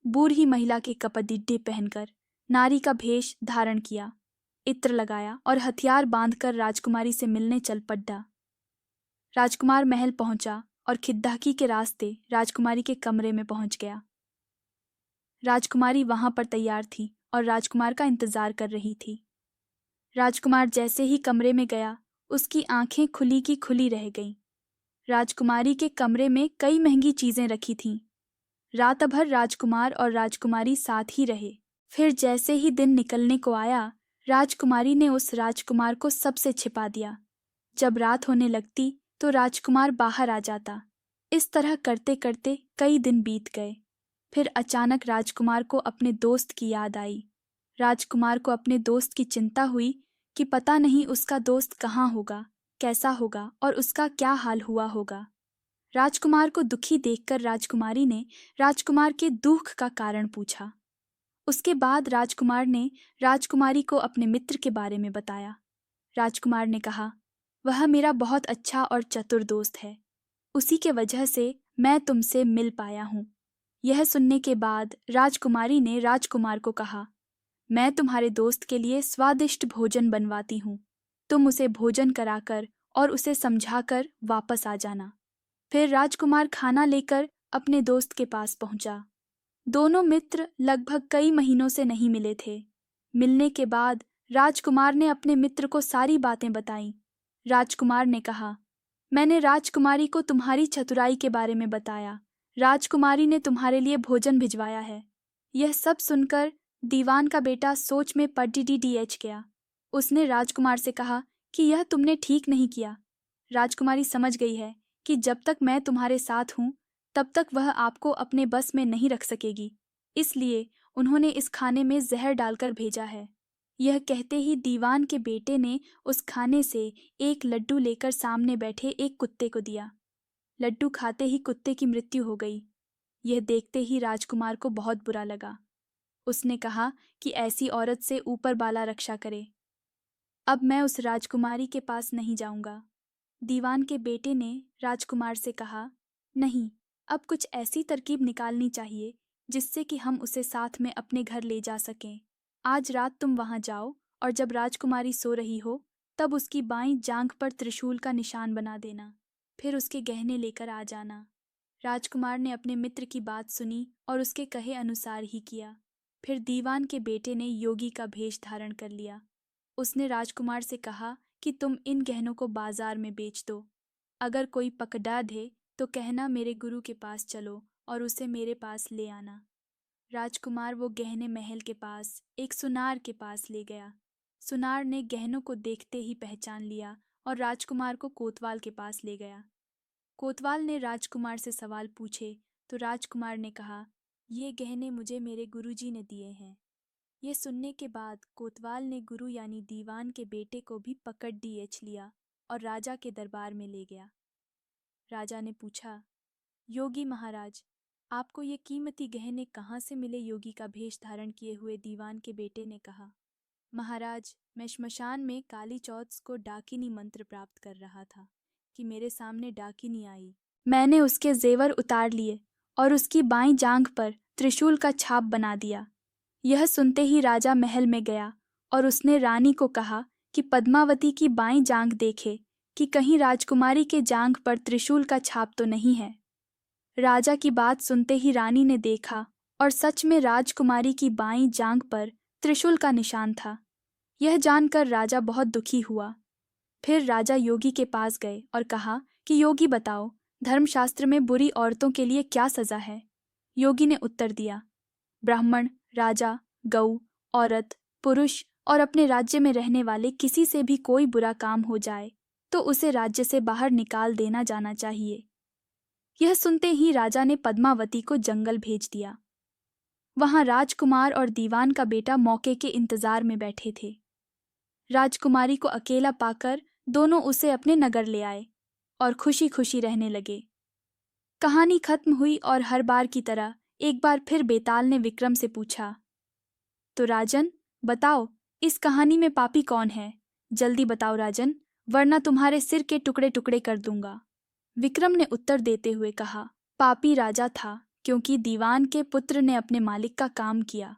बूढ़ी महिला के कपड़े पहनकर नारी का भेष धारण किया, इत्र लगाया और हथियार बांधकर राजकुमारी से मिलने चल पड़ा। राजकुमार महल पहुंचा और खिद्दाकी के रास्ते राजकुमारी के कमरे में पहुंच गया। राजकुमारी वहां पर तैयार थी और राजकुमार का इंतजार कर रही थी। राजकुमार जैसे ही कमरे में गया, उसकी आंखें खुली की खुली रह गईं। राजकुमारी के कमरे में कई महंगी चीजें रखी थीं। रात भर राजकुमार और राजकुमारी साथ ही रहे। फिर जैसे ही दिन निकलने को आया, राजकुमारी ने उस राजकुमार को सबसे छिपा दिया। जब रात होने लगती तो राजकुमार बाहर आ जाता। इस तरह करते करते कई दिन बीत गए। फिर अचानक राजकुमार को अपने दोस्त की याद आई। राजकुमार को अपने दोस्त की चिंता हुई कि पता नहीं उसका दोस्त कहाँ होगा, कैसा होगा और उसका क्या हाल हुआ होगा। राजकुमार को दुखी देखकर राजकुमारी ने राजकुमार के दुख का कारण पूछा। उसके बाद राजकुमार ने राजकुमारी को अपने मित्र के बारे में बताया। राजकुमार ने कहा, वह मेरा बहुत अच्छा और चतुर दोस्त है, उसी के वजह से मैं तुमसे मिल पाया हूँ। यह सुनने के बाद राजकुमारी ने राजकुमार को कहा, मैं तुम्हारे दोस्त के लिए स्वादिष्ट भोजन बनवाती हूँ, तुम उसे भोजन कराकर और उसे समझाकर वापस आ जाना। फिर राजकुमार खाना लेकर अपने दोस्त के पास पहुंचा। दोनों मित्र लगभग कई महीनों से नहीं मिले थे। मिलने के बाद राजकुमार ने अपने मित्र को सारी बातें बताईं। राजकुमार ने कहा, मैंने राजकुमारी को तुम्हारी चतुराई के बारे में बताया। राजकुमारी ने तुम्हारे लिए भोजन भिजवाया है। यह सब सुनकर दीवान का बेटा सोच में पड़ीडीएच गया। उसने राजकुमार से कहा कि यह तुमने ठीक नहीं किया। राजकुमारी समझ गई है कि जब तक मैं तुम्हारे साथ हूं तब तक वह आपको अपने बस में नहीं रख सकेगी, इसलिए उन्होंने इस खाने में जहर डालकर भेजा है। यह कहते ही दीवान के बेटे ने उस खाने से एक लड्डू लेकर सामने बैठे एक कुत्ते को दिया। लड्डू खाते ही कुत्ते की मृत्यु हो गई। यह देखते ही राजकुमार को बहुत बुरा लगा। उसने कहा कि ऐसी औरत से ऊपर वाला रक्षा करे। अब मैं उस राजकुमारी के पास नहीं जाऊंगा। दीवान के बेटे ने राजकुमार से कहा, नहीं, अब कुछ ऐसी तरकीब निकालनी चाहिए जिससे कि हम उसे साथ में अपने घर ले जा सकें। आज रात तुम वहां जाओ और जब राजकुमारी सो रही हो तब उसकी बाईं जांघ पर त्रिशूल का निशान बना देना, फिर उसके गहने लेकर आ जाना। राजकुमार ने अपने मित्र की बात सुनी और उसके कहे अनुसार ही किया। फिर दीवान के बेटे ने योगी का भेष धारण कर लिया। उसने राजकुमार से कहा कि तुम इन गहनों को बाजार में बेच दो। अगर कोई पकड़ा दे तो कहना मेरे गुरु के पास चलो और उसे मेरे पास ले आना। राजकुमार वो गहने महल के पास एक सुनार के पास ले गया। सुनार ने गहनों को देखते ही पहचान लिया और राजकुमार को कोतवाल के पास ले गया। कोतवाल ने राजकुमार से सवाल पूछे तो राजकुमार ने कहा, ये गहने मुझे मेरे गुरुजी ने दिए हैं। यह सुनने के बाद कोतवाल ने गुरु यानी दीवान के बेटे को भी पकड़ लिया और राजा के दरबार में ले गया। राजा ने पूछा, योगी महाराज, आपको ये कीमती गहने कहाँ से मिले? योगी का भेष धारण किए हुए दीवान के बेटे ने कहा, महाराज, मैं श्मशान में काली चौथ को डाकिनी मंत्र प्राप्त कर रहा था कि मेरे सामने डाकिनी आई। मैंने उसके जेवर उतार लिए और उसकी बाईं जांघ पर त्रिशूल का छाप बना दिया। यह सुनते ही राजा महल में गया और उसने रानी को कहा कि पद्मावती की बाईं जांघ देखे कि कहीं राजकुमारी के जांघ पर त्रिशूल का छाप तो नहीं है। राजा की बात सुनते ही रानी ने देखा और सच में राजकुमारी की बाईं जांघ पर त्रिशूल का निशान था। यह जानकर राजा बहुत दुखी हुआ। फिर राजा योगी के पास गए और कहा कि योगी बताओ, धर्मशास्त्र में बुरी औरतों के लिए क्या सजा है? योगी ने उत्तर दिया, ब्राह्मण, राजा, गऊ, औरत, पुरुष और अपने राज्य में रहने वाले किसी से भी कोई बुरा काम हो जाए तो उसे राज्य से बाहर निकाल देना जाना चाहिए। यह सुनते ही राजा ने पद्मावती को जंगल भेज दिया। वहां राजकुमार और दीवान का बेटा मौके के इंतजार में बैठे थे। राजकुमारी को अकेला पाकर दोनों उसे अपने नगर ले आए और खुशी खुशी रहने लगे। कहानी खत्म हुई और हर बार की तरह एक बार फिर बेताल ने विक्रम से पूछा, तो राजन बताओ, इस कहानी में पापी कौन है? जल्दी बताओ राजन, वरना तुम्हारे सिर के टुकड़े टुकड़े कर दूंगा। विक्रम ने उत्तर देते हुए कहा, पापी राजा था, क्योंकि दीवान के पुत्र ने अपने मालिक का काम किया।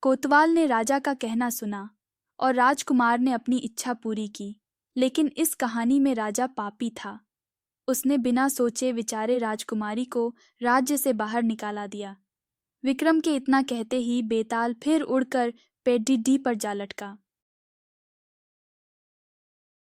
कोतवाल ने राजा का कहना सुना और राजकुमार ने अपनी इच्छा पूरी की। लेकिन इस कहानी में राजा पापी था। उसने बिना सोचे विचारे राजकुमारी को राज्य से बाहर निकाला दिया। विक्रम के इतना कहते ही बेताल फिर उड़कर पेड्डिड्डी पर जा लटका।